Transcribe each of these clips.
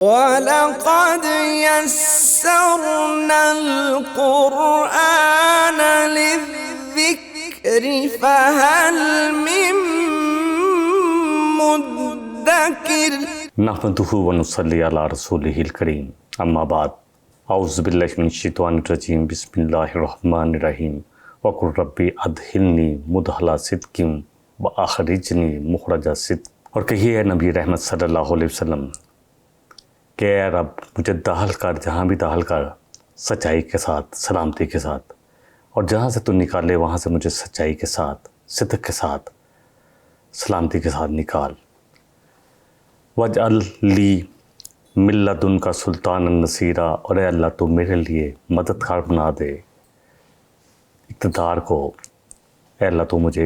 وَلَقَدْ يَسَّرْنَا الْقُرْآنَ لِلذِّكْرِ فَهَلْ مِن مُّدَّكِرٍ نحمدہ ونصلی علی رسولہ الکریم اما بعد اعوذ باللہ من الشیطان الرجیم بسم اللہ الرحمن الرحیم وقل ربی ادخلنی مدخل صدق واخرجنی مخرج صدق۔ اور کہیے اے نبی رحمت صلی اللہ علیہ وسلم کہ اے رب مجھے داخل کر، جہاں بھی داخل کر، سچائی کے ساتھ، سلامتی کے ساتھ، اور جہاں سے تو نکالے وہاں سے مجھے سچائی کے ساتھ، صدق کے ساتھ، سلامتی کے ساتھ نکال۔ وَاجْعَلْ لِي مِن لَّدُنْکَ سُلْطَانًا نَصِیرًا، اور اے اللہ تو میرے لیے مددگار بنا دے اقتدار کو، اے اللہ تو مجھے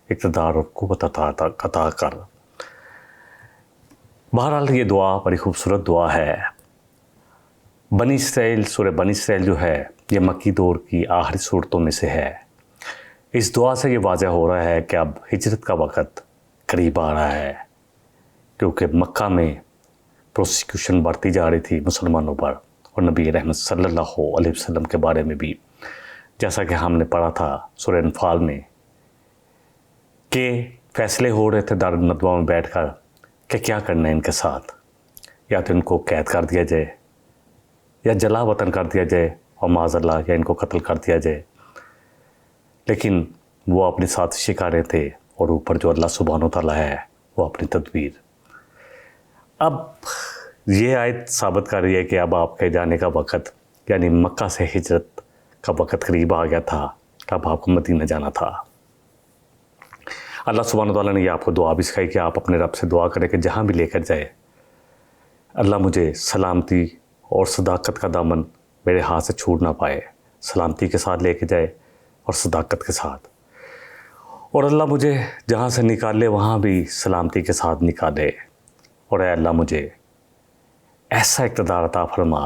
اقتدار اور قوت عطا کر۔ بہرحال یہ دعا بڑی خوبصورت دعا ہے۔ بنی اسرائیل، سورہ بنی اسرائیل جو ہے یہ مکی دور کی آخری صورتوں میں سے ہے۔ اس دعا سے یہ واضح ہو رہا ہے کہ اب ہجرت کا وقت قریب آ رہا ہے، کیونکہ مکہ میں پروسیکیوشن بڑھتی جا رہی تھی مسلمانوں پر، اور نبی رحمت صلی اللہ علیہ وسلم کے بارے میں بھی، جیسا کہ ہم نے پڑھا تھا سورہ انفال میں، کہ فیصلے ہو رہے تھے دارالندوہ میں بیٹھ کر کہ کیا کرنا ہے ان کے ساتھ، یا تو ان کو قید کر دیا جائے، یا جلا وطن کر دیا جائے، اور معاذ اللہ یا ان کو قتل کر دیا جائے۔ لیکن وہ اپنی سازشیں کر رہے تھے، اور اوپر جو اللہ سبحانہ وتعالیٰ ہے وہ اپنی تدبیر۔ اب یہ آیت ثابت کر رہی ہے کہ اب آپ کے جانے کا وقت، یعنی مکہ سے ہجرت کا وقت قریب آ گیا تھا، اب آپ کو مدینہ جانا تھا۔ اللہ سبحانہ وتعالیٰ نے یہ آپ کو دعا بھی سکھائی کہ آپ اپنے رب سے دعا کریں کہ جہاں بھی لے کر جائے اللہ مجھے سلامتی اور صداقت کا دامن میرے ہاتھ سے چھوٹ نہ پائے، سلامتی کے ساتھ لے کے جائے اور صداقت کے ساتھ، اور اللہ مجھے جہاں سے نکالے وہاں بھی سلامتی کے ساتھ نکالے، اور اے اللہ مجھے ایسا اقتدار عطا فرما،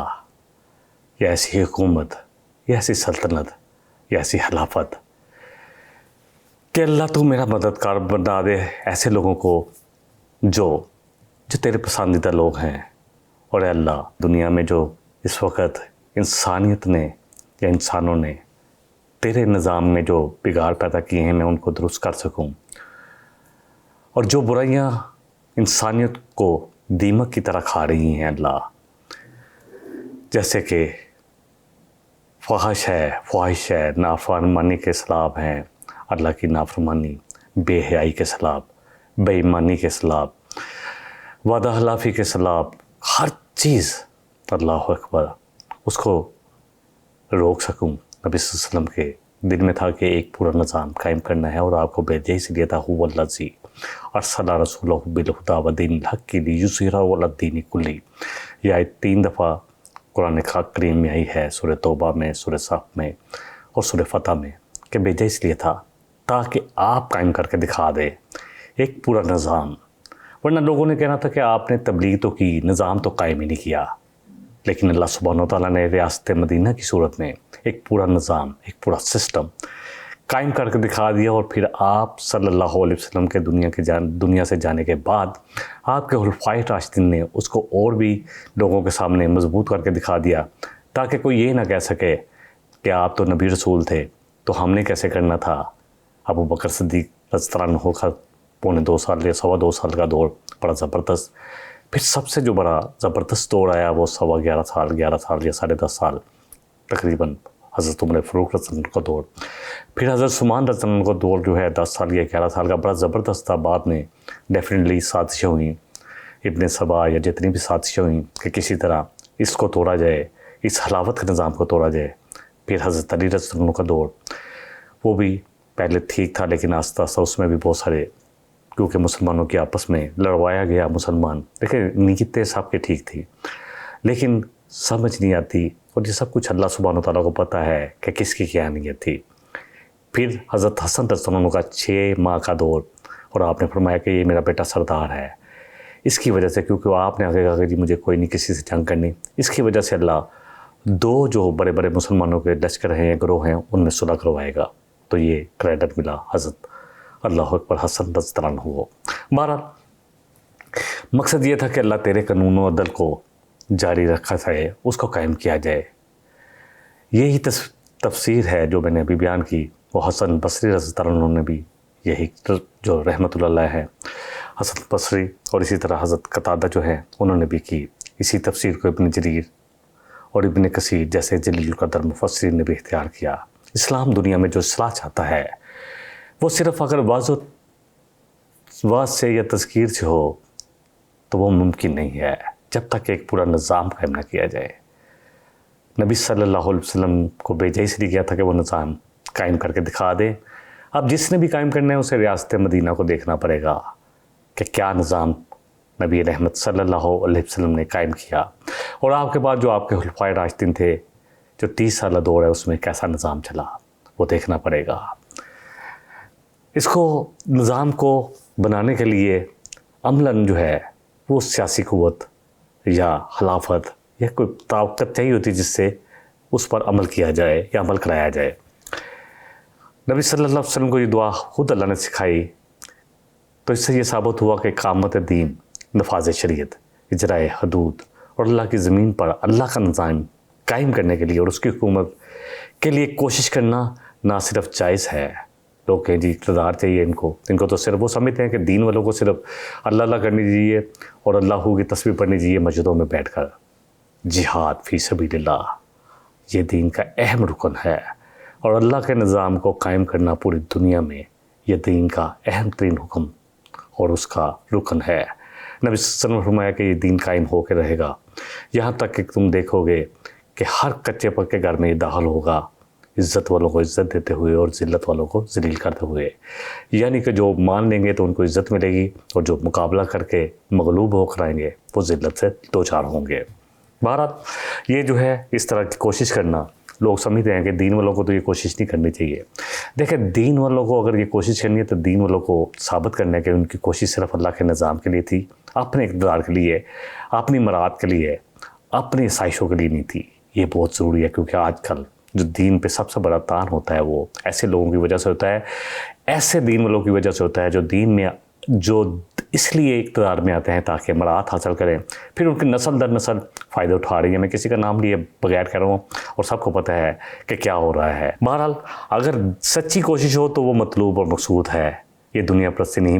یا ایسی حکومت، یا ایسی سلطنت، یا ایسی خلافت کہ اللہ تو میرا مددگار بنا دے ایسے لوگوں کو جو تیرے پسندیدہ لوگ ہیں۔ اور اے اللہ دنیا میں جو اس وقت انسانیت نے یا انسانوں نے تیرے نظام میں جو بگاڑ پیدا کیے ہیں میں ان کو درست کر سکوں، اور جو برائیاں انسانیت کو دیمک کی طرح کھا رہی ہیں اللہ، جیسے کہ فحش ہے، نافرمانی کے خلاف ہیں، اللہ کی نافرمانی، بے حیائی کے خلاف، بے ایمانی کے خلاف، وعدہ خلافی کے خلاف، ہر چیز اللہ اکبر اس کو روک سکوں۔ نبی صلی اللہ علیہ وسلم کے دل میں تھا کہ ایک پورا نظام قائم کرنا ہے، اور آپ کو بھیجا اس لیے تھا هو الذی ارسل رسولہ بالہدی ودین الحق لیظہرہ علی الدین کلہ۔ یہ آیت 3 دفعہ قرآن کریم میں آئی ہے، سورہ توبہ میں، سورہ صف میں، اور سورہ فتح میں، کہ بھیجا اس لیے تھا تاکہ آپ قائم کر کے دکھا دے ایک پورا نظام۔ ورنہ لوگوں نے کہنا تھا کہ آپ نے تبلیغ تو کی، نظام تو قائم ہی نہیں کیا، لیکن اللہ سبحانہ وتعالیٰ نے ریاست مدینہ کی صورت میں ایک پورا نظام، ایک پورا سسٹم قائم کر کے دکھا دیا، اور پھر آپ صلی اللہ علیہ وسلم کے دنیا سے جانے کے بعد آپ کے خلفائے راشدین نے اس کو اور بھی لوگوں کے سامنے مضبوط کر کے دکھا دیا، تاکہ کوئی یہ نہ کہہ سکے کہ آپ تو نبی رسول تھے تو ہم نے کیسے کرنا تھا۔ ابو بکر صدیق رضی اللہ عنہ کا 2.25 سال یا 2.25 سال کا دور بڑا زبردست، پھر سب سے جو بڑا زبردست دور آیا وہ 11.25 سال، 11 سال یا 10.5 سال تقریباً حضرت عمر فاروق رضی اللہ عنہ کا دور، پھر حضرت عثمان رضی اللہ عنہ کا دور جو ہے 10 سال یا 11 سال کا بڑا زبردست تھا۔ بعد میں ڈیفینیٹلی سازشیں ہوئیں، ابن سبا یا جتنی بھی سازشیں ہوئیں کہ کسی طرح اس کو توڑا جائے، اس خلافت کے نظام کو توڑا جائے۔ پھر حضرت علی رضی اللہ عنہ کا دور، وہ بھی پہلے ٹھیک تھا، لیکن آہستہ آہستہ اس میں بھی بہت سارے، کیونکہ مسلمانوں کے آپس میں لڑوایا گیا مسلمان، دیکھیں نیتیں سب کے ٹھیک تھی لیکن سمجھ نہیں آتی، اور یہ سب کچھ اللہ سبحانہ وتعالیٰ کو پتہ ہے کہ کس کی کیا نیت تھی۔ پھر حضرت حسن رضی اللہ عنہ کا 6 ماہ کا دور، اور آپ نے فرمایا کہ یہ میرا بیٹا سردار ہے، اس کی وجہ سے، کیونکہ آپ نے آگے کہا کہ جی مجھے کوئی نہیں کسی سے جنگ کرنی، اس کی وجہ سے اللہ 2 جو بڑے بڑے مسلمانوں کے لشکر ہیں، گروہ ہیں، ان میں صلح کروائے گا۔ تو یہ کریڈٹ ملا حضرت اللہ اکبر حسن رضی اللہ عنہ کو۔ بہرحال مقصد یہ تھا کہ اللہ تیرے قانون و عدل کو جاری رکھا جائے، اس کو قائم کیا جائے۔ یہی تفسیر ہے جو میں نے ابھی بیان کی، وہ حسن بصری رضی اللہ عنہ نے بھی یہی جو رحمۃ اللہ علیہ ہے، حسن بصری اور اسی طرح حضرت قتادہ جو ہے انہوں نے بھی کی۔ اسی تفسیر کو ابن جریر اور ابن کثیر جیسے جلیل القدر مفسرین نے بھی اختیار کیا۔ اسلام دنیا میں جو اصلاح چاہتا ہے وہ صرف اگر واضح سے یا تذکیر سے ہو تو وہ ممکن نہیں ہے جب تک ایک پورا نظام قائم نہ کیا جائے۔ نبی صلی اللہ علیہ وسلم کو بھیجا اس لیے کیا تھا کہ وہ نظام قائم کر کے دکھا دے۔ اب جس نے بھی قائم کرنا ہے اسے ریاست مدینہ کو دیکھنا پڑے گا کہ کیا نظام نبی رحمت صلی اللہ علیہ وسلم نے قائم کیا، اور آپ کے بعد جو آپ کے خلفائے راشدین تھے، جو 30 سالہ دور ہے، اس میں کیسا نظام چلا، وہ دیکھنا پڑے گا۔ اس کو نظام کو بنانے کے لیے عملاً جو ہے وہ سیاسی قوت یا خلافت یا کوئی طاقت چاہیے ہوتی جس سے اس پر عمل کیا جائے یا عمل کرایا جائے۔ نبی صلی اللہ علیہ وسلم کو یہ دعا خود اللہ نے سکھائی، تو اس سے یہ ثابت ہوا کہ اقامت دین، نفاذ شریعت، اجراء حدود اور اللہ کی زمین پر اللہ کا نظام قائم کرنے کے لیے اور اس کی حکومت کے لیے کوشش کرنا نہ صرف جائز ہے۔ لوگ کہیں جی اقتدار چاہیے ان کو تو صرف وہ سمجھتے ہیں کہ دین والوں کو صرف اللہ اللہ کرنی چاہیے اور اللہ کی تسبیح پڑھنی چاہیے مسجدوں میں بیٹھ کر۔ جہاد فی سبیل اللہ یہ دین کا اہم رکن ہے، اور اللہ کے نظام کو قائم کرنا پوری دنیا میں یہ دین کا اہم ترین حکم اور اس کا رکن ہے۔ نبی صلی اللہ علیہ وسلم نے فرمایا کہ یہ دین قائم ہو کے رہے گا یہاں تک کہ تم دیکھو گے کہ ہر کچے پکے گھر میں یہ داخل ہوگا، عزت والوں کو عزت دیتے ہوئے اور ذلت والوں کو ذلیل کرتے ہوئے، یعنی کہ جو مان لیں گے تو ان کو عزت ملے گی، اور جو مقابلہ کر کے مغلوب ہو کر آئیں گے وہ ذلت سے دوچار ہوں گے۔ بہرحال یہ جو ہے اس طرح کی کوشش کرنا، لوگ سمجھتے ہیں کہ دین والوں کو تو یہ کوشش نہیں کرنی چاہیے۔ دیکھیں دین والوں کو اگر یہ کوشش کرنی ہے تو دین والوں کو ثابت کرنا ہے کہ ان کی کوشش صرف اللہ کے نظام کے لیے تھی، اپنے اقتدار کے لیے، اپنی مراد کے لیے، اپنی آسائشوں کے لیے نہیں تھی۔ یہ بہت ضروری ہے، کیونکہ آج کل جو دین پہ سب سے بڑا تان ہوتا ہے وہ ایسے لوگوں کی وجہ سے ہوتا ہے، ایسے دین والوں کی وجہ سے ہوتا ہے جو دین میں جو اس لیے اقتدار میں آتے ہیں تاکہ مراد حاصل کریں، پھر ان کی نسل در نسل فائدہ اٹھا رہی ہے۔ میں کسی کا نام لیے بغیر کہہ رہا ہوں اور سب کو پتہ ہے کہ کیا ہو رہا ہے۔ بہرحال اگر سچی کوشش ہو تو وہ مطلوب اور مقصود ہے، یہ دنیا پرستی نہیں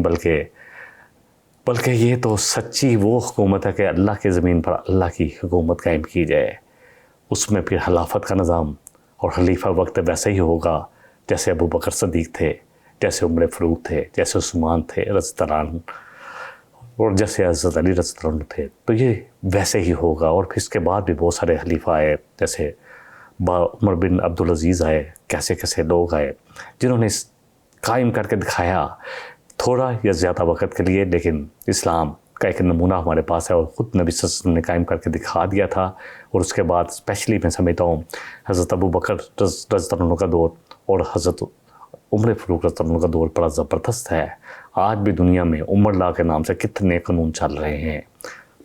بلکہ یہ تو سچی وہ حکومت ہے کہ اللہ کی زمین پر اللہ کی حکومت قائم کی جائے۔ اس میں پھر خلافت کا نظام اور خلیفہ وقت ویسے ہی ہوگا جیسے ابو بکر صدیق تھے، جیسے عمر فاروق تھے، جیسے عثمان تھے رضی اللہ عنہ، اور جیسے حضرت علی رضی اللہ عنہ تھے، تو یہ ویسے ہی ہوگا۔ اور پھر اس کے بعد بھی بہت سارے خلیفہ آئے، جیسے عمر بن عبدالعزیز آئے، کیسے کیسے لوگ آئے جنہوں نے قائم کر کے دکھایا، تھوڑا یا زیادہ وقت کے لیے، لیکن اسلام کا ایک نمونہ ہمارے پاس ہے، اور خود نبی صلی اللہ علیہ وسلم نے قائم کر کے دکھا دیا تھا۔ اور اس کے بعد اسپیشلی میں سمجھتا ہوں حضرت ابو بکر رضی اللہ عنہ کا دور اور حضرت عمر فاروق رضی اللہ عنہ کا دور بڑا زبردست ہے۔ آج بھی دنیا میں عمر لا کے نام سے کتنے قانون چل رہے ہیں،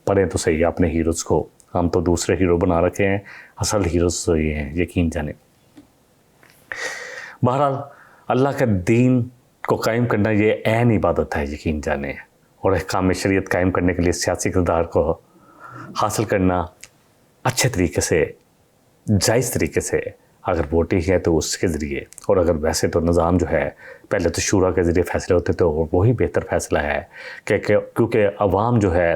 پڑھیں تو صحیح اپنے ہیروز کو، ہم تو دوسرے ہیرو بنا رکھے ہیں، اصل ہیروز تو یہ ہیں، یقین جانیں۔ بہرحال اللہ کا دین کو قائم کرنا یہ عین عبادت ہے، یقین جانیں، اور احکام شریعت قائم کرنے کے لیے سیاسی اقتدار کو حاصل کرنا اچھے طریقے سے، جائز طریقے سے، اگر ووٹنگ ہے تو اس کے ذریعے، اور اگر ویسے تو نظام جو ہے پہلے تو شورا کے ذریعے فیصلے ہوتے تھے، اور وہی بہتر فیصلہ ہے کیونکہ عوام جو ہے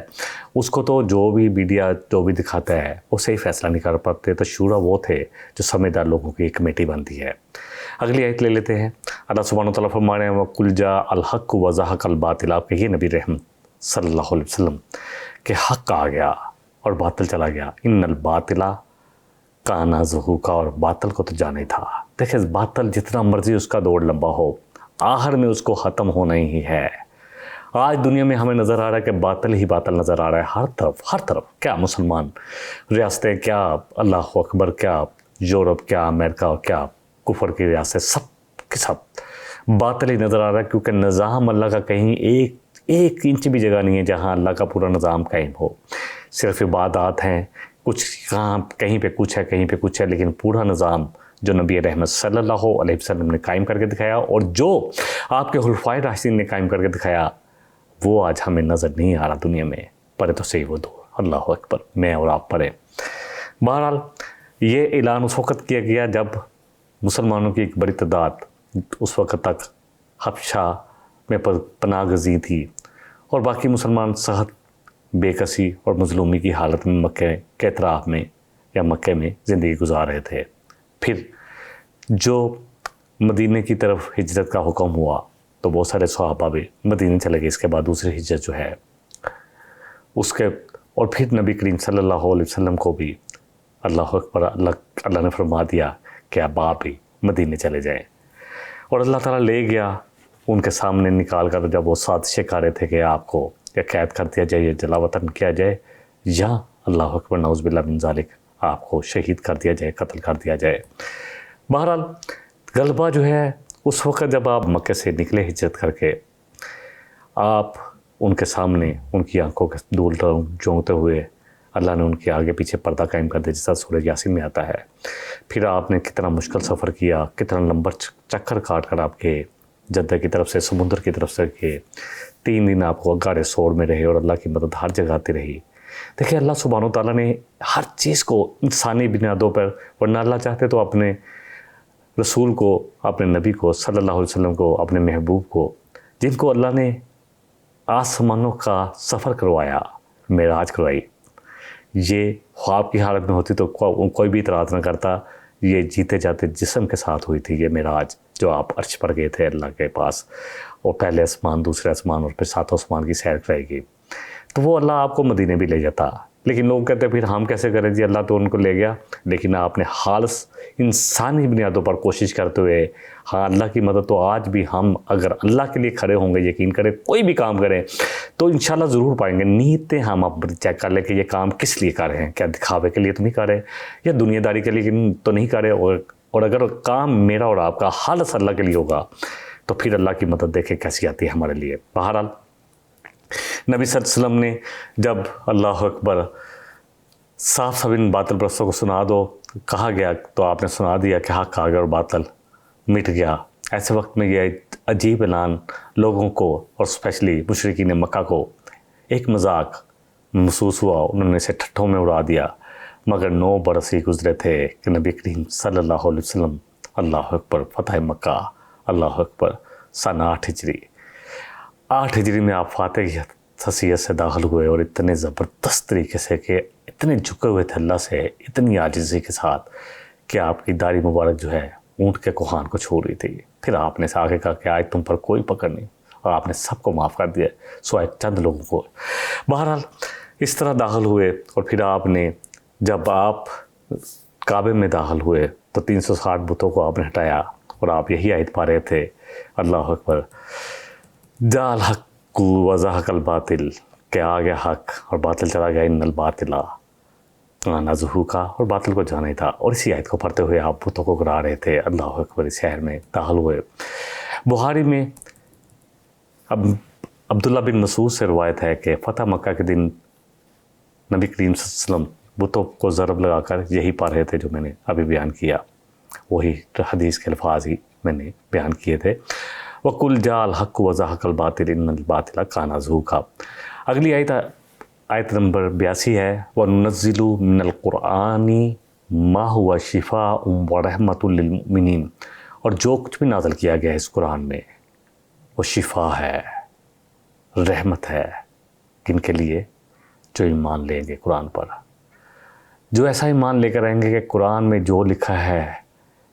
اس کو تو جو بھی میڈیا جو بھی دکھاتا ہے وہ صحیح فیصلہ نہیں کر پاتے، تو شورا وہ تھے جو سمجھدار لوگوں کی ایک کمیٹی بنتی ہے۔ اگلی آیت لے لیتے ہیں۔ اللہ سبحانہ وتعالیٰ فرما رہے ہیں وَقُلْ جَاءَ الْحَقُّ وَزَهَقَ الْبَاطِلُ، آپ کہیے نبی رحمت صلی اللہ علیہ وسلم کہ حق آ گیا اور باطل چلا گیا، ان الباطل کان زہوقا، اور باطل کو تو جانا ہی تھا۔ دیکھیں باطل جتنا مرضی اس کا دوڑ لمبا ہو، آخر میں اس کو ختم ہونا ہی ہے۔ آج دنیا میں ہمیں نظر آ رہا ہے کہ باطل ہی باطل نظر آ رہا ہے، ہر طرف کیا مسلمان ریاستیں، کیا اللہ اکبر، کیا یورپ، کیا امریکہ، کیا کفر کی ریاستیں، سب کے سب باطل ہی نظر آ رہا ہے، کیونکہ نظام اللہ کا کہیں ایک انچ بھی جگہ نہیں ہے جہاں اللہ کا پورا نظام قائم ہو۔ صرف عبادات ہیں، کچھ کہیں پہ کچھ ہے، کہیں پہ کچھ ہے، لیکن پورا نظام جو نبی رحمت صلی اللہ علیہ وسلم نے قائم کر کے دکھایا اور جو آپ کے خلفائے راشدین نے قائم کر کے دکھایا، وہ آج ہمیں نظر نہیں آ رہا دنیا میں۔ پڑھے تو صحیح وہ دور اللہ اکبر، میں اور آپ پڑھیں۔ بہرحال یہ اعلان اس وقت کیا گیا جب مسلمانوں کی ایک بڑی تعداد اس وقت تک حبشہ میں پناہ گزین تھی اور باقی مسلمان سخت بے کسی اور مظلومی کی حالت میں مکہ کے اطراف میں یا مکہ میں زندگی گزار رہے تھے۔ پھر جو مدینے کی طرف ہجرت کا حکم ہوا تو بہت سارے صحابہ بھی مدینے چلے گئے۔ اس کے بعد دوسری ہجرت جو ہے اس کے، اور پھر نبی کریم صلی اللہ علیہ وسلم کو بھی اللہ اکبر اللہ نے فرما دیا کہ اب آپ بھی مدینے چلے جائیں، اور اللہ تعالیٰ لے گیا ان کے سامنے نکال کر۔ جب وہ سازشیں کر رہے تھے کہ آپ کو یا قید کر دیا جائے یا جلا وطن کیا جائے یا اللہ اکبر نعوذ باللہ من ذالک آپ کو شہید کر دیا جائے، قتل کر دیا جائے۔ بہرحال غلبہ جو ہے اس وقت جب آپ مکہ سے نکلے ہجرت کر کے، آپ ان کے سامنے ان کی آنکھوں کے دھول چونکتے ہوئے اللہ نے ان کے آگے پیچھے پردہ قائم کر دیا، جیسا سورہ یاسین میں آتا ہے۔ پھر آپ نے کتنا مشکل سفر کیا، کتنا لمبا چکر کاٹ کر آپ کے جدہ کی طرف سے سمندر کی طرف سے کے 3 دن آپ کو گاڑے سور میں رہے اور اللہ کی مدد ہر جگہ آتی رہی۔ دیکھیں اللہ سبحانہ وتعالیٰ نے ہر چیز کو انسانی بنیادوں پر، ورنہ اللہ چاہتے تو اپنے رسول کو، اپنے نبی کو صلی اللہ علیہ وسلم کو، اپنے محبوب کو، جن کو اللہ نے آسمانوں کا سفر کروایا، معراج کروائی، یہ خواب کی حالت میں ہوتی تو کوئی بھی اعتراض نہ کرتا۔ یہ جیتے جاتے جسم کے ساتھ ہوئی تھی یہ معراج، جو آپ عرش پر گئے تھے اللہ کے پاس، اور پہلے آسمان، دوسرے آسمان اور پھر 7 آسمان کی سیر کرائے گی، تو وہ اللہ آپ کو مدینے بھی لے جاتا۔ لیکن لوگ کہتے ہیں پھر ہم کیسے کریں جی، اللہ تو ان کو لے گیا، لیکن آپ نے خالص انسانی بنیادوں پر کوشش کرتے ہوئے، ہاں اللہ کی مدد تو آج بھی ہم اگر اللہ کے لیے کھڑے ہوں گے، یقین کریں کوئی بھی کام کریں تو انشاءاللہ ضرور پائیں گے۔ نیتیں ہم اب چیک کر لیں کہ یہ کام کس لیے کر رہے ہیں، کیا دکھاوے کے لیے تو نہیں کر رہے یا دنیا داری کے لیے تو نہیں کر رہے، اور اگر کام میرا اور آپ کا خالص اللہ کے لیے ہوگا تو پھر اللہ کی مدد دیکھیں کیسی آتی ہے ہمارے لیے۔ بہرحال نبی صلی اللہ علیہ وسلم نے جب اللہ اکبر صاف صاف ان باطل پرستوں کو سنا دو کہا گیا تو آپ نے سنا دیا کہ حق آ گیا اور باطل مٹ گیا۔ ایسے وقت میں یہ عجیب اعلان لوگوں کو اور اسپیشلی مشرکین مکہ کو ایک مذاق محسوس ہوا، انہوں نے اسے ٹھٹھوں میں اڑا دیا۔ مگر 9 برس ہی گزرے تھے کہ نبی کریم صلی اللہ علیہ وسلم اللہ اکبر فتح مکہ، اللہ اکبر سن 8 ہجری 8 ہجری میں آپ فاتح کی حیثیت سے داخل ہوئے، اور اتنے زبردست طریقے سے کہ اتنے جھکے ہوئے تھے اللہ سے، اتنی عاجزی کے ساتھ کہ آپ کی داڑھی مبارک جو ہے اونٹ کے کوہان کو چھو رہی تھی۔ پھر آپ نے آگے کہا کہ آج تم پر کوئی پکڑ نہیں، اور آپ نے سب کو معاف کر دیا سوائے چند لوگوں کو۔ بہرحال اس طرح داخل ہوئے، اور پھر آپ نے جب آپ کعبے میں داخل ہوئے تو 360 بتوں کو آپ نے ہٹایا، اور آپ یہی آیت پا رہے تھے اللہ اکبر جاء الحق وزهق الباطل، کہ آ گیا حق اور باطل چلا گیا، ان الباطل کان زہوقا، اور باطل کو جانا ہی تھا۔ اور اسی آیت کو پڑھتے ہوئے آپ بتوں کو گرا رہے تھے، اللہ اکبر اس شہر میں داخل ہوئے۔ بخاری میں عبداللہ بن مسعود سے روایت ہے کہ فتح مکہ کے دن نبی کریم صلی اللہ علیہ وسلم بتوں کو ضرب لگا کر یہی پا رہے تھے جو میں نے ابھی بیان کیا، وہی حدیث کے الفاظ ہی میں نے بیان کیے تھے۔ وَقُلْ جَاءَ الْحَقُّ وَزَهَقَ الْبَاطِلُ إِنَّ الْبَاطِلَ كَانَ زَهُوقًا۔ اگلی آیت نمبر 82 ہے، وَنُنَزِّلُ مِنَ الْقُرْآنِ مَا هُوَ شِفَاءٌ وَرَحْمَةٌ لِلْمُؤْمِنِينَ، اور جو کچھ بھی نازل کیا گیا ہے اس قرآن میں وہ شفا ہے، رحمت ہے، کن کے لیے؟ جو ایمان لیں گے قرآن پر، جو ایسا ایمان لے کر رہیں گے کہ قرآن میں جو لکھا ہے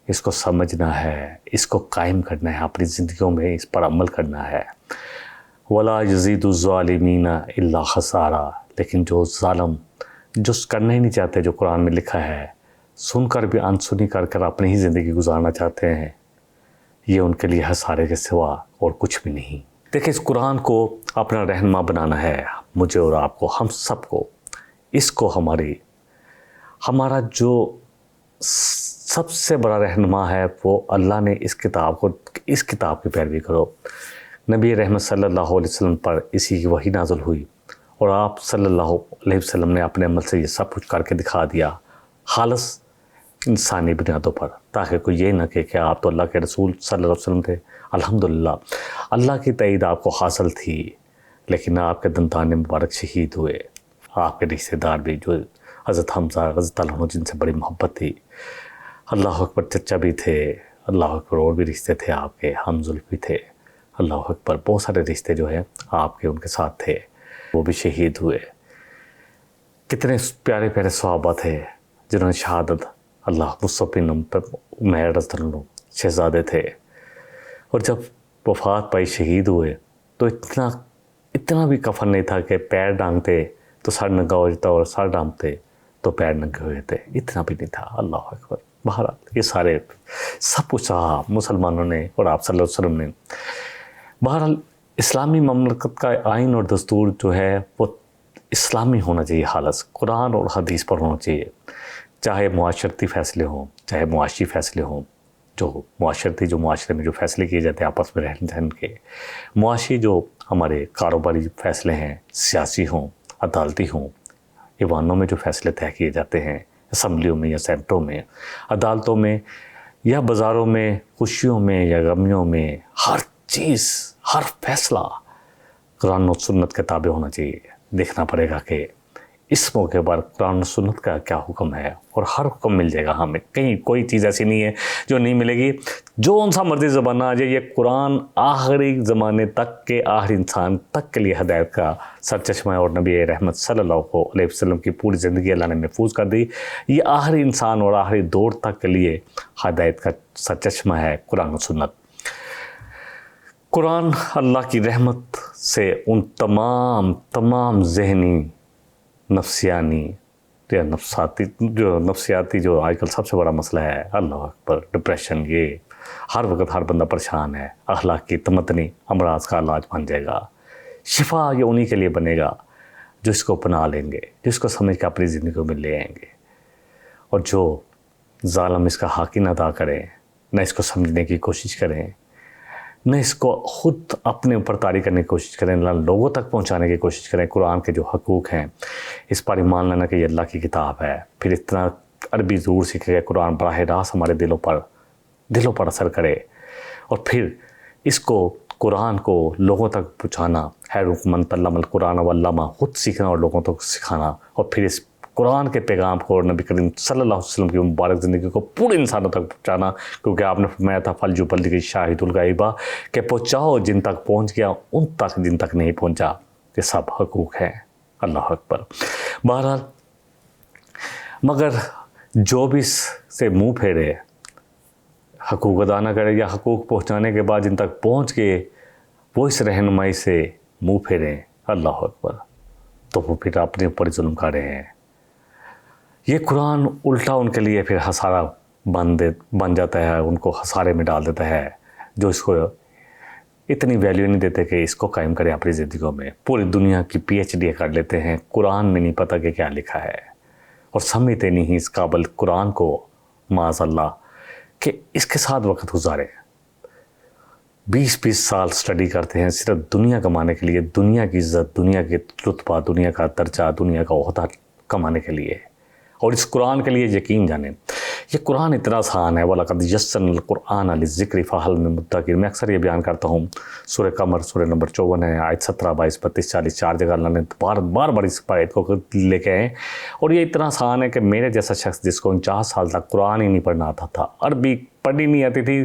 اس کو سمجھنا ہے، اس کو قائم کرنا ہے، اپنی زندگیوں میں اس پر عمل کرنا ہے۔ وَلَا يَزِيدُ الظَّالِمِينَ إِلَّا خَسَارًا، لیکن جو ظالم جو کرنا ہی نہیں چاہتے جو قرآن میں لکھا ہے، سن کر بھی انسنی کر کر اپنی ہی زندگی گزارنا چاہتے ہیں، یہ ان کے لیے خسارے کے سوا اور کچھ بھی نہیں۔ دیکھیں اس قرآن کو اپنا رہنما بنانا ہے، مجھے اور آپ کو، ہم سب کو۔ اس کو ہمارا جو سب سے بڑا رہنما ہے وہ اللہ نے اس کتاب کی پیروی کرو۔ نبی رحمت صلی اللہ علیہ وسلم پر اسی کی وحی نازل ہوئی، اور آپ صلی اللہ علیہ وسلم نے اپنے عمل سے یہ سب کچھ کر کے دکھا دیا، خالص انسانی بنیادوں پر، تاکہ کوئی یہ نہ کہ آپ تو اللہ کے رسول صلی اللہ علیہ وسلم تھے۔ الحمدللہ اللہ کی تائید آپ کو حاصل تھی، لیکن آپ کے دندان مبارک شہید ہوئے، آپ کے رشتہ دار بھی جو حضرت حمزہ رضی اللہ عنہ جن سے بڑی محبت تھی، اللہ اکبر چچا بھی تھے، اللہ اکبر اور بھی رشتے تھے آپ کے، حمزلف بھی تھے، اللہ اکبر بہت سارے رشتے جو ہیں آپ کے ان کے ساتھ تھے، وہ بھی شہید ہوئے۔ کتنے پیارے پیارے صحابہ تھے جنہوں نے شہادت، اللہ مصطفی عمیر رضی اللہ عنہ شہزادے تھے، اور جب وفات پائی شہید ہوئے تو اتنا بھی کفن نہیں تھا کہ پیر ڈانگتے تو سر ننگا ہو جاتا اور سر ڈانگتے تو پیر ننگے ہوئے تھے، اتنا بھی نہیں تھا، اللہ اکبر۔ بہرحال یہ سارے سب کچھ رہا مسلمانوں نے اور آپ صلی اللہ علیہ وسلم نے۔ بہرحال اسلامی مملکت کا آئین اور دستور جو ہے وہ اسلامی ہونا چاہیے، حالت قرآن اور حدیث پر ہونا چاہیے، چاہے معاشرتی فیصلے ہوں چاہے معاشی فیصلے ہوں، جو معاشرے میں جو فیصلے کیے جاتے ہیں آپس میں رہن سہن کے، معاشی جو ہمارے کاروباری فیصلے ہیں، سیاسی ہوں عدالتی ہوں، ایوانوں میں جو فیصلے طے کیے جاتے ہیں، اسمبلیوں میں یا سینٹروں میں، عدالتوں میں یا بازاروں میں، خوشیوں میں یا غمیوں میں، ہر چیز ہر فیصلہ قرآن و سنت کے تابع ہونا چاہیے۔ دیکھنا پڑے گا کہ اس موقع پر قرآن و سنت کا کیا حکم ہے، اور ہر حکم مل جائے گا ہمیں، کہیں کوئی چیز ایسی نہیں ہے جو نہیں ملے گی، جو ان سا مرضی زبانہ آ جائے۔ یہ قرآن آخری زمانے تک کے آخری انسان تک کے لیے ہدایت کا سرچشمہ ہے، اور نبی رحمت صلی اللہ علیہ وسلم کی پوری زندگی اللہ نے محفوظ کر دی۔ یہ آخری انسان اور آخری دور تک کے لیے ہدایت کا سرچشمہ ہے قرآن و سنت۔ قرآن اللہ کی رحمت سے ان تمام ذہنی، نفسیانی یا نفسیاتی جو آج کل سب سے بڑا مسئلہ ہے، اللہ اکبر، ڈپریشن، یہ ہر وقت ہر بندہ پریشان ہے، اخلاق کی تمتنی امراض کا علاج بن جائے گا۔ شفا یہ انہی کے لیے بنے گا جو اس کو اپنا لیں گے، جو اس کو سمجھ کے اپنی زندگی میں لے آئیں گے، اور جو ظالم اس کا حق نہ ادا کریں، نہ اس کو سمجھنے کی کوشش کریں، نہ اس کو خود اپنے اوپر طاری کرنے کی کوشش کریں، نہ لوگوں تک پہنچانے کی کوشش کریں۔ قرآن کے جو حقوق ہیں اس پر ایمان لانا کہ یہ اللہ کی کتاب ہے، پھر اتنا عربی ضرور سیکھے کہ قرآن براہ راست ہمارے دلوں پر اثر کرے، اور پھر اس کو قرآن کو لوگوں تک پہنچانا ہے، من تعلم القرآن وعلمہ، خود سیکھنا اور لوگوں تک سکھانا، اور پھر اس قرآن کے پیغام کو اور نبی کریم صلی اللہ علیہ وسلم کی مبارک زندگی کو پورے انسانوں تک پہنچانا، کیونکہ آپ نے فرمایا تھا فَلْيُبَلِّغِ الشَّاهِدُ الْغَائِبَ، کہ پہنچاؤ جن تک پہنچ گیا ان تک، جن تک نہیں پہنچا، یہ سب حقوق ہیں، اللہ اکبر۔ بہرحال مگر جو بھی اس سے منہ پھیرے، حقوق ادا نہ کرے، یا حقوق پہنچانے کے بعد جن تک پہنچ گئے وہ اس رہنمائی سے منہ پھیریں، اللہ اکبر، تو وہ پھر اپنے اوپر ظلم کر رہے ہیں۔ یہ قرآن الٹا ان کے لیے پھر ہسارا بن جاتا ہے، ان کو ہسارے میں ڈال دیتا ہے، جو اس کو اتنی ویلیو نہیں دیتے کہ اس کو قائم کریں اپنی زندگیوں میں۔ پوری دنیا کی PhD کر لیتے ہیں، قرآن میں نہیں پتہ کہ کیا لکھا ہے، اور سمجھتے نہیں اس قابل قرآن کو، معاذ اللہ، کہ اس کے ساتھ وقت گزارے۔ 20 سال اسٹڈی کرتے ہیں صرف دنیا کمانے کے لیے، دنیا کی عزت، دنیا کے رتبہ، دنیا کا درجہ، دنیا کا عہدہ کمانے کے لیے، اور اس قرآن کے لیے یقین جانیں یہ قرآن اتنا آسان ہے۔ وَلَقَدْ يَسَّرْنَا الْقُرْآنَ لِلذِّكْرِ فَهَلْ مِن مُدَّكِرٍ، میں اکثر یہ بیان کرتا ہوں، سورہ قمر سورہ نمبر 54 ہے، آیت 17، 22، 32، 40، 4 جگہ اللہ نے بار اس آیت کو لے کے آئے، اور یہ اتنا آسان ہے کہ میرے جیسا شخص جس کو 49 سال تک قرآن ہی نہیں پڑھنا آتا تھا، عربی پڑھنی نہیں آتی تھی،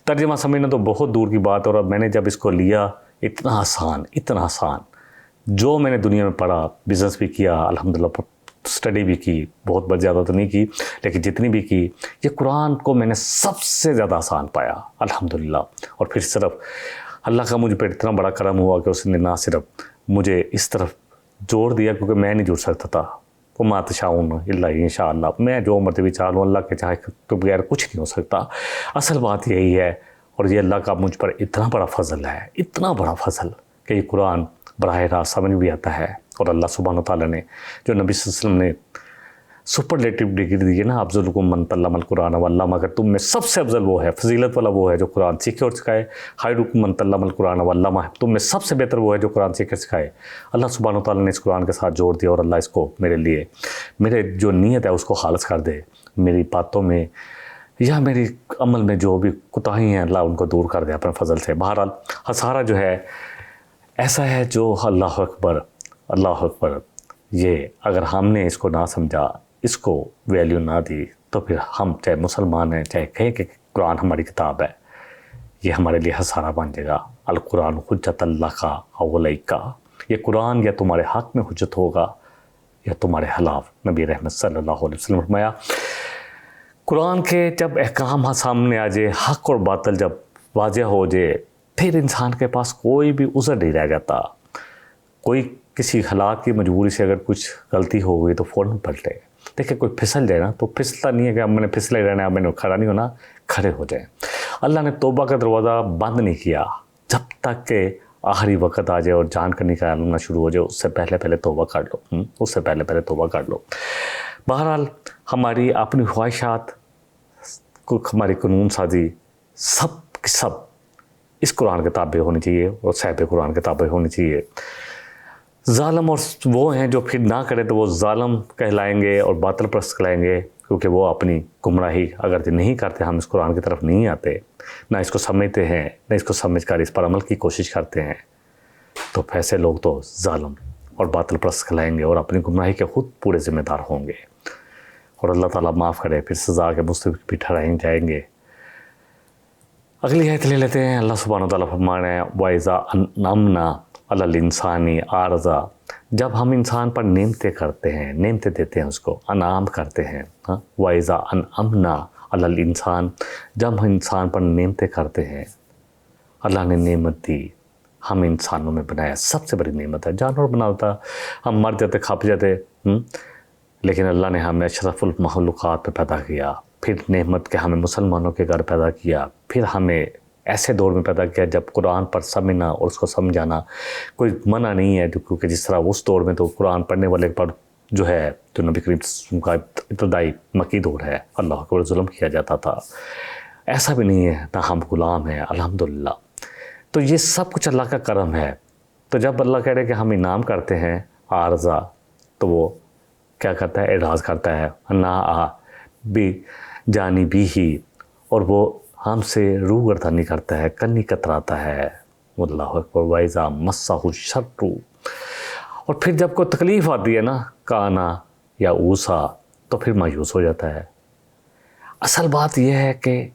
ترجمہ سمجھنا تو بہت دور کی بات، اور اب میں نے جب اس کو لیا، اتنا آسان، جو میں نے دنیا میں پڑھا، بزنس بھی کیا الحمدللہ، اسٹڈی بھی کی، بہت زیادہ تو نہیں کی لیکن جتنی بھی کی، یہ قرآن کو میں نے سب سے زیادہ آسان پایا الحمدللہ۔ اور پھر صرف اللہ کا مجھ پر اتنا بڑا کرم ہوا کہ اس نے نہ صرف مجھے اس طرف جوڑ دیا، کیونکہ میں نہیں جڑ سکتا تھا، وَمَا تَشَاءُونَ إِلَّا إِن شَاءَ اللَّهُ، میں جو مرتے بھی چاہ لوں، اللہ کے چاہے تو بغیر کچھ نہیں ہو سکتا۔ اصل بات یہی ہے، اور یہ اللہ کا مجھ پر اتنا بڑا فضل ہے، اتنا بڑا فضل، کہ یہ قرآن براہ راست سمجھ بھی آتا ہے، اور اللہ سبحانہ وتعالیٰ نے جو نبی صلی اللہ علیہ وسلم نے سپرلیٹو ڈگری دی ہے نا، افضلکم من تعلم القرآن وعلمہ، اگر تم میں سب سے افضل وہ ہے، فضیلت والا وہ ہے جو قرآن سیکھے اور سکھائے، خیرکم من تعلم القرآن وعلمہ، تم میں سب سے بہتر وہ ہے جو قرآن سیکھے سکھائے۔ اللہ سبحانہ وتعالیٰ نے اس قرآن کے ساتھ جوڑ دیا، اور اللہ اس کو میرے لیے، میرے جو نیت ہے اس کو خالص کر دے، میری باتوں میں یا میری عمل میں جو بھی کوتاہی ہیں اللہ ان کو دور کر دے اپنے فضل سے۔ بہرحال ہسارا جو ہے ایسا ہے جو اللہ اکبر یہ اگر ہم نے اس کو نہ سمجھا، اس کو ویلیو نہ دی، تو پھر ہم چاہے مسلمان ہیں، چاہے کہیں کہ قرآن ہماری کتاب ہے، یہ ہمارے لیے ہسارا بن جائے گا۔ القرآن حجت اللہ کا اولیکا، یہ قرآن یا تمہارے حق میں حجت ہوگا یا تمہارے خلاف۔ نبی رحمت صلی اللہ علیہ وسلم نے فرمایا قرآن کے جب احکام سامنے آ جائے، حق اور باطل جب واضح ہو جائے، پھر انسان کے پاس کوئی بھی عذر نہیں رہ جاتا۔ کوئی کسی حالات کی مجبوری سے اگر کچھ غلطی ہو گئی تو فوراً پلٹے۔ دیکھیں کوئی پھسل جائے نا تو پھسلتا نہیں ہے کہ اب میں نے پھسلے رہنا ہے، اب میں نے کھڑا نہیں ہونا، کھڑے ہو جائیں۔ اللہ نے توبہ کا دروازہ بند نہیں کیا جب تک کہ آخری وقت آ جائے اور جان کا نکالنا شروع ہو جائے، اس سے پہلے توبہ کر لو، اس سے پہلے توبہ کر لو۔ بہرحال ہماری اپنی خواہشات، ہماری قانون سازی سب کی سب اس قرآن کے تابع ہونی چاہیے اور صاحب قرآن کے تابع ہونی چاہیے۔ ظالم اور وہ ہیں جو پھر نہ کرے تو وہ ظالم کہلائیں گے اور باطل پرست کہلائیں گے، کیونکہ وہ اپنی گمراہی اگر نہیں کرتے، ہم اس قرآن کی طرف نہیں آتے، نہ اس کو سمجھتے ہیں، نہ اس کو سمجھ کر اس پر عمل کی کوشش کرتے ہیں، تو ایسے لوگ تو ظالم اور باطل پرست کہلائیں گے اور اپنی گمراہی کے خود پورے ذمہ دار ہوں گے، اور اللہ تعالیٰ معاف کرے، پھر سزا کے مستحق بھی ٹھہرائے جائیں گے۔ اگلی آیت لے لیتے ہیں۔ اللہ سبحانہ و تعالیٰ فرمانا ہے وَإِذَا أَنْعَمْنَا عَلَى الْإِنسَانِ أَعْرَضَ، جب ہم انسان پر نعمتیں کرتے ہیں، نعمتیں دیتے ہیں، اس کو انعام کرتے ہیں۔ وَإِذَا أَنْعَمْنَا عَلَى الْإِنسَانِ، جب ہم انسان پر نعمتیں کرتے ہیں، اللہ نے نعمت دی، ہم انسانوں میں بنایا، سب سے بڑی نعمت ہے۔ جانور بنا ہوتا ہم مر جاتے، کھپ جاتے، لیکن اللہ نے ہمیں اشرف المخلوقات پہ پیدا کیا، پھر نعمت کے ہمیں مسلمانوں کے گھر پیدا کیا، پھر ہمیں ایسے دور میں پیدا کیا جب قرآن پر سمجھنا اور اس کو سمجھانا کوئی منع نہیں ہے، کیونکہ جس طرح اس دور میں تو قرآن پڑھنے والے پر جو ہے جو نبی کریم صلی اللہ علیہ وسلم کا ابتدائی مکی دور ہے، اللہ کو ظلم کیا جاتا تھا، ایسا بھی نہیں ہے، نہ ہم غلام ہیں الحمدللہ۔ تو یہ سب کچھ اللہ کا کرم ہے۔ تو جب اللہ کہہ رہے کہ ہم انعام کرتے ہیں عارضہ، تو وہ کیا کرتا ہے؟ اعراض کرتا ہے، نہ بھی جانی بھی ہی، اور وہ ہم سے روگردانی کرتا ہے، کنی کتراتا ہے۔ اللہ اکبر۔ وَإِذَا مَسَّهُ الشَّرُّ، اور پھر جب کوئی تکلیف آتی ہے نا، کانا یا اوسا، تو پھر مایوس ہو جاتا ہے۔ اصل بات یہ ہے کہ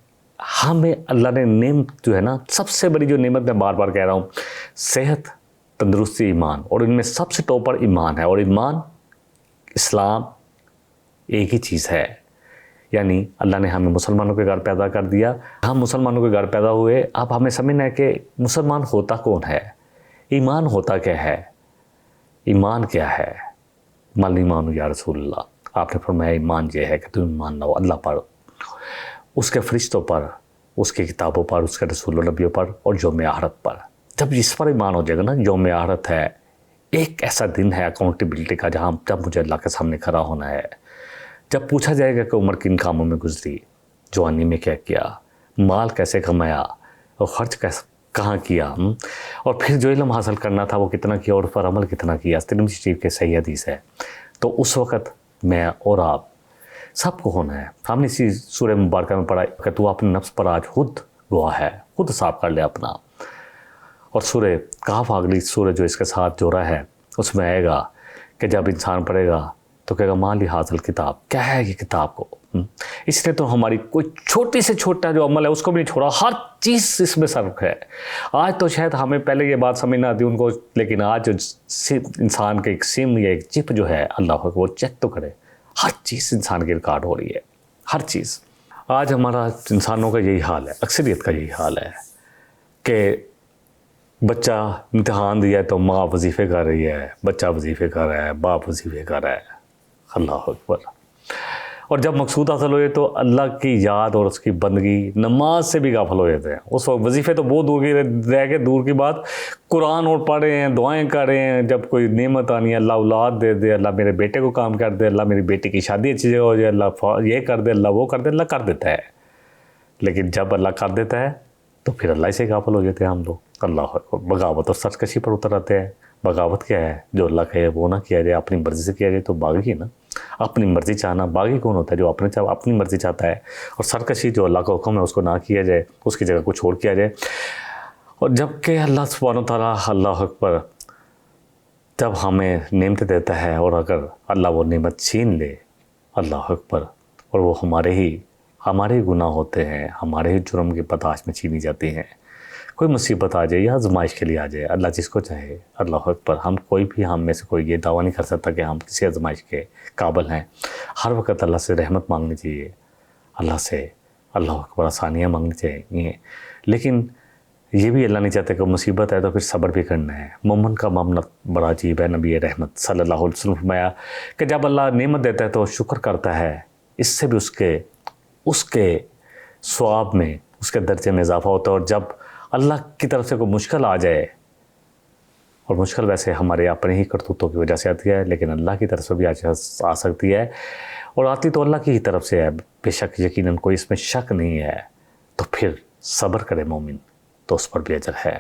ہمیں اللہ نے نعمت جو ہے نا، سب سے بڑی جو نعمت میں بار بار کہہ رہا ہوں، صحت، تندرستی، ایمان، اور ان میں سب سے ٹاپ پر ایمان ہے، اور ایمان اسلام ایک ہی چیز ہے۔ یعنی اللہ نے ہمیں مسلمانوں کے گھر پیدا کر دیا، ہم مسلمانوں کے گھر پیدا ہوئے، اب ہمیں سمجھنا ہے کہ مسلمان ہوتا کون ہے، ایمان ہوتا کیا ہے، ایمان کیا ہے۔ مل ایمان یا رسول اللہ، آپ نے فرمایا ایمان یہ ہے کہ تم ایمان لاؤ اللہ پر، اس کے فرشتوں پر، اس کی کتابوں پر، اس کے رسول و نبیوں پر، اور یوم آخرت پر۔ جب اس پر ایمان ہو جائے گا نا، یوم آخرت ہے، ایک ایسا دن ہے اکاؤنٹیبلٹی کا، جب مجھے اللہ کے سامنے کھڑا ہونا ہے، جب پوچھا جائے گا کہ عمر کن کاموں میں گزری، جوانی میں کیا کیا، مال کیسے کمایا اور خرچ کہاں کیا، اور پھر جو علم حاصل کرنا تھا وہ کتنا کیا اور اس پر عمل کتنا کیا۔ ترمذی شریف کے صحیح حدیث ہے۔ تو اس وقت میں اور آپ سب کو ہونا ہے۔ ہم نے اسی سورہ مبارکہ میں پڑھا کہ تو اپنے نفس پر آج خود گواہ ہے، خود حساب کر لے اپنا۔ اور سورہ کہف، اگلی سورہ جو اس کے ساتھ جوڑا ہے، اس میں آئے گا کہ جب انسان پڑھے گا تو کہے گا مالی حاصل کتاب، کیا ہے یہ کتاب کو۔ اس لیے تو ہماری کوئی چھوٹی سے چھوٹا جو عمل ہے اس کو بھی نہیں چھوڑا، ہر چیز اس میں صرف ہے۔ آج تو شاید ہمیں پہلے یہ بات سمجھ نہ آتی ان کو، لیکن آج جو انسان کے ایک سم یا ایک چپ جو ہے، اللہ کو وہ چیک تو کرے، ہر چیز انسان کی ریکارڈ ہو رہی ہے، ہر چیز۔ آج ہمارا انسانوں کا یہی حال ہے، اکثریت کا یہی حال ہے کہ بچہ امتحان دیا ہے تو ماں وظیفے کر رہی ہے، بچہ وظیفے کر رہا ہے، باپ وظیفے کر رہا ہے، اللہ اکبر۔ اور جب مقصود حاصل ہوئے تو اللہ کی یاد اور اس کی بندگی، نماز سے بھی غافل ہو جاتے ہیں۔ اس وقت وظیفے تو بہت دور کی رہ کے، دور کی بات، قرآن اور پڑھ رہے ہیں، دعائیں کر رہے ہیں، جب کوئی نعمت آنی ہے، اللہ اولاد دے دے، اللہ میرے بیٹے کو کام کر دے، اللہ میری بیٹی کی شادی اچھی جگہ ہو جائے، اللہ یہ کر دے، اللہ وہ کر دے، اللہ کر دیتا ہے۔ لیکن جب اللہ کر دیتا ہے تو پھر اللہ سے غافل ہو جاتے ہیں ہم لوگ۔ اللہ اکبر۔ بغاوت اور سرکشی پر اتر آتے ہیں۔ بغاوت کیا ہے؟ جو اللہ کہے وہ نہ کیا جائے، اپنی مرضی سے کیا جائے تو باغی ہے نا۔ اپنی مرضی چاہنا، باغی کون ہوتا ہے؟ جو اپنی مرضی چاہتا ہے۔ اور سرکشی جو اللہ کا حکم ہے اس کو نہ کیا جائے، اس کی جگہ کچھ اور کیا جائے۔ اور جب کہ اللہ سبحانہ و تعالیٰ، اللہ اکبر، جب ہمیں نعمتیں دیتا ہے اور اگر اللہ وہ نعمت چھین لے، اللہ اکبر، اور وہ ہمارے ہی گناہ ہوتے ہیں، ہمارے ہی جرم کی پتاش میں چھینی جاتی ہیں. کوئی مصیبت آ جائے یا آزمائش کے لیے آ جائے، اللہ جس کو چاہے، اللہ اکبر، ہم میں سے کوئی یہ دعویٰ نہیں کر سکتا کہ ہم کسی آزمائش کے قابل ہیں. ہر وقت اللہ سے رحمت مانگنی چاہیے، اللہ اکبر آسانیاں مانگنی چاہیے. لیکن یہ بھی اللہ نہیں چاہتے کہ مصیبت ہے تو پھر صبر بھی کرنا ہے. مومن کا معاملہ بڑا عجیب ہے. نبی رحمت صلی اللہ علیہ وسلم فرمایا کہ جب اللہ نعمت دیتا ہے تو شکر کرتا ہے، اس سے بھی اس کے ثواب میں، اس کے درجے میں اضافہ ہوتا ہے. اور جب اللہ کی طرف سے کوئی مشکل آ جائے، اور مشکل ویسے ہمارے اپنے ہی کرتوتوں کی وجہ سے آتی ہے، لیکن اللہ کی طرف سے بھی آ سکتی ہے، اور آتی تو اللہ کی ہی طرف سے ہے بے شک، یقیناً کوئی اس میں شک نہیں ہے. تو پھر صبر کرے مومن تو اس پر بھی اجر ہے.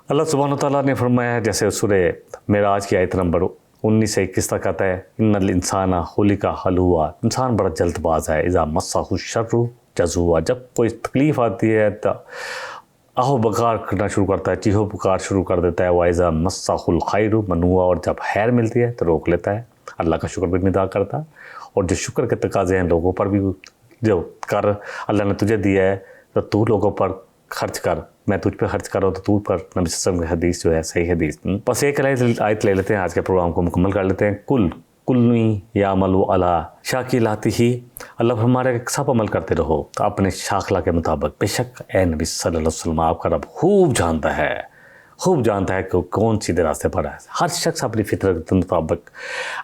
اللہ سبحانہ وتعالیٰ نے فرمایا، جیسے سورہ معراج کی آیت نمبر 19 سے 21 تک آتا ہے، ان الانسان خلق ہلوعا، انسان بڑا جلد باز ہے، اذا مسہ الشر جزوعا، جب کوئی تکلیف آتی ہے تو آہو بکار کرنا شروع کرتا ہے، چیہو پکار شروع کر دیتا ہے. واذا مسہ الخیر منوعا، اور جب خیر ملتی ہے تو روک لیتا ہے، اللہ کا شکر بھی نہیں ادا کرتا. اور جو شکر کے تقاضے ہیں لوگوں پر بھی جو کر، اللہ نے تجھے دیا ہے تو تو لوگوں پر خرچ کر، میں تجھ پہ خرچ کر رہا ہوں تو تو پر. نبی صلی اللہ علیہ وسلم کی حدیث جو ہے صحیح حدیث. بس ایک آیت لے لیتے ہیں، آج کے پروگرام کو مکمل کر لیتے ہیں. کلنی یعمل علی شاکلاتہ، اللہ فرمایا کہ سب عمل کرتے رہو اپنے شاخلہ کے مطابق. بے شک اے نبی صلی اللہ علیہ وسلم، آپ کا رب خوب جانتا ہے کہ کون سیدھے راستے پر ہے. ہر شخص اپنی فطرت کے مطابق،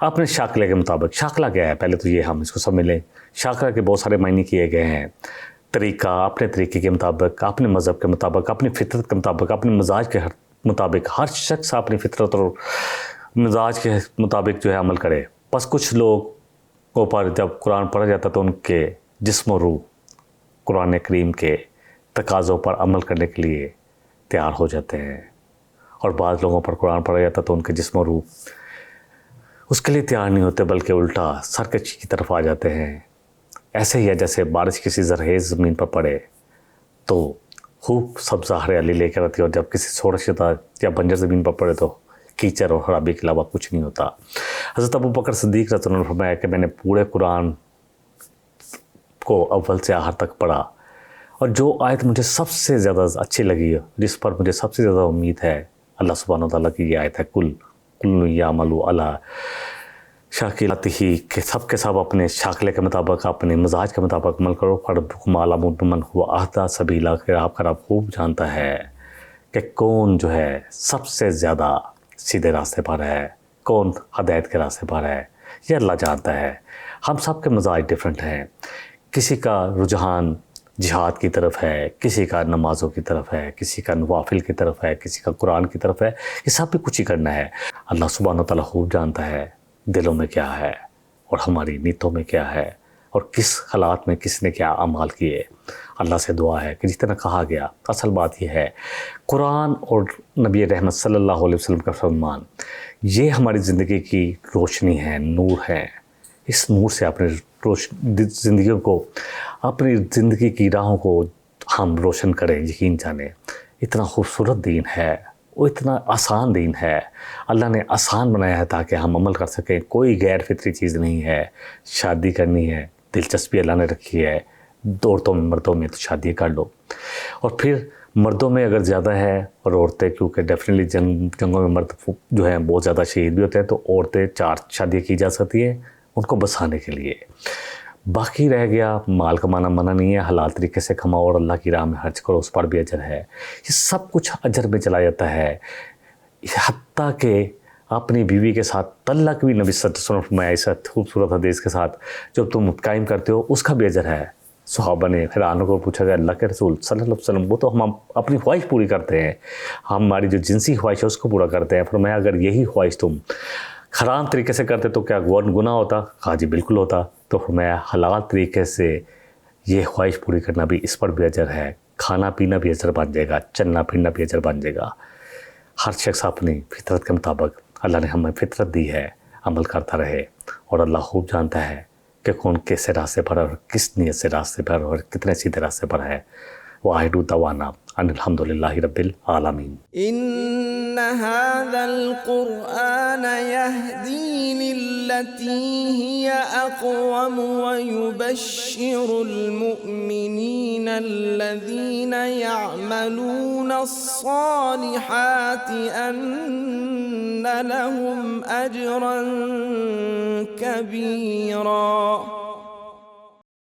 اپنے شاخلے کے مطابق. شاخلہ کیا ہے؟ پہلے تو یہ ہم اس کو سمجھ لیں. شاخلہ کے بہت سارے معنی کیے گئے ہیں. طریقہ، اپنے طریقے کے مطابق، اپنے مذہب کے مطابق، اپنی فطرت کے مطابق، اپنے مزاج کے مطابق. ہر شخص اپنی فطرت اور مزاج کے مطابق جو ہے عمل کرے. بس کچھ لوگوں پر جب قرآن پڑھا جاتا تو ان کے جسم و روح قرآن کریم کے تقاضوں پر عمل کرنے کے لیے تیار ہو جاتے ہیں، اور بعض لوگوں پر قرآن پڑھا جاتا تو ان کے جسم و روح اس کے لیے تیار نہیں ہوتے، بلکہ الٹا سرکشی کی طرف آ جاتے ہیں. ایسے ہی ہے جیسے بارش کسی زرخیز زمین پر پڑے تو خوب سبزہ ہریالی لے کر آتی ہے، اور جب کسی چھوٹا شدہ یا بنجر زمین پر پڑے تو کیچڑ اور خرابی کے علاوہ کچھ نہیں ہوتا. حضرت ابو بکر صدیق رضی اللہ عنہ نے فرمایا کہ میں نے پورے قرآن کو اول سے آخر تک پڑھا، اور جو آیت مجھے سب سے زیادہ اچھی لگی، جس پر مجھے سب سے زیادہ امید ہے، اللہ سبحانہ وتعالیٰ کی یہ آیت ہے، کل یعمل علی شاکلاتہ، کہ سب کے سب اپنے شاخلے کے مطابق، اپنے مزاج کے مطابق عمل کرو. فربکم اعلم بمن هو اہدی سبیلا، کہ آپ کا رب خوب جانتا ہے کہ کون جو ہے سب سے زیادہ سیدھے راستے پر ہے، کون ہدایت کے راستے پر ہے. یہ اللہ جانتا ہے. ہم سب کے مزاج ڈیفرنٹ ہیں. کسی کا رجحان جہاد کی طرف ہے، کسی کا نمازوں کی طرف ہے، کسی کا نوافل کی طرف ہے، کسی کا قرآن کی طرف ہے. یہ سب بھی کچھ ہی کرنا ہے. اللہ سبحانہ وتعالیٰ خوب جانتا ہے دلوں میں کیا ہے اور ہماری نیتوں میں کیا ہے، اور کس حالات میں کس نے کیا اعمال کیے. اللہ سے دعا ہے کہ جتنا کہا گیا، اصل بات یہ ہے قرآن اور نبی رحمت صلی اللہ علیہ وسلم کا فرمان، یہ ہماری زندگی کی روشنی ہے، نور ہے. اس نور سے اپنے زندگیوں کو، اپنی زندگی کی راہوں کو ہم روشن کریں. یقین جانیں اتنا خوبصورت دین ہے، وہ اتنا آسان دین ہے. اللہ نے آسان بنایا ہے تاکہ ہم عمل کر سکیں. کوئی غیر فطری چیز نہیں ہے. شادی کرنی ہے، دلچسپی اللہ نے رکھی ہے، عورتوں میں مردوں میں، تو شادی کر لو. اور پھر مردوں میں اگر زیادہ ہے اور عورتیں، کیونکہ ڈیفینیٹلی جنگوں میں مرد جو ہیں بہت زیادہ شہید بھی ہوتے ہیں، تو عورتیں 4 شادیاں کی جا سکتی ہیں ان کو بسانے کے لیے. باقی رہ گیا مال کمانا منع نہیں ہے، حلال طریقے سے کماؤ اور اللہ کی راہ میں خرچ کرو، اس پر بھی اجر ہے. یہ سب کچھ اجر میں چلا جاتا ہے. حتیٰ کہ اپنی بیوی کے ساتھ تعلق بھی نبی صلی اللہ علیہ وسلم فرمایا اس خوبصورت حدیث کے ساتھ، جب تم قائم کرتے ہو اس کا بھی اجر ہے. صحابہ نے پھر آنوں کو پوچھا کہ اللہ کے رسول صلی اللہ علیہ وسلم، وہ تو ہم اپنی خواہش پوری کرتے ہیں، ہماری جو جنسی خواہش ہے اس کو پورا کرتے ہیں. فرمایا اگر یہی خواہش تم حرام طریقے سے کرتے تو کیا گناہ ہوتا؟ کہا جی بالکل ہوتا. تو فرمایا حلال طریقے سے یہ خواہش پوری کرنا بھی، اس پر بھی اجر ہے. کھانا پینا بھی اجر بن جائے گا، چلنا پھرنا بھی اجر بن جائے گا. ہر شخص اپنی فطرت کے مطابق، اللہ نے ہمیں فطرت دی ہے، عمل کرتا رہے. اور اللہ خوب جانتا ہے کہ کون کیسے راستے پر اور کس نیت سے راستے پر اور کتنے سیدھے راستے پر ہے. وآخر دعوانا ان الحمد للہ رب العالمین۔ إن هذا القرآن يهدي للتي هي أقوم ويبشر المؤمنين الذين يعملون الصالحات أن لهم أجرا كبيرا۔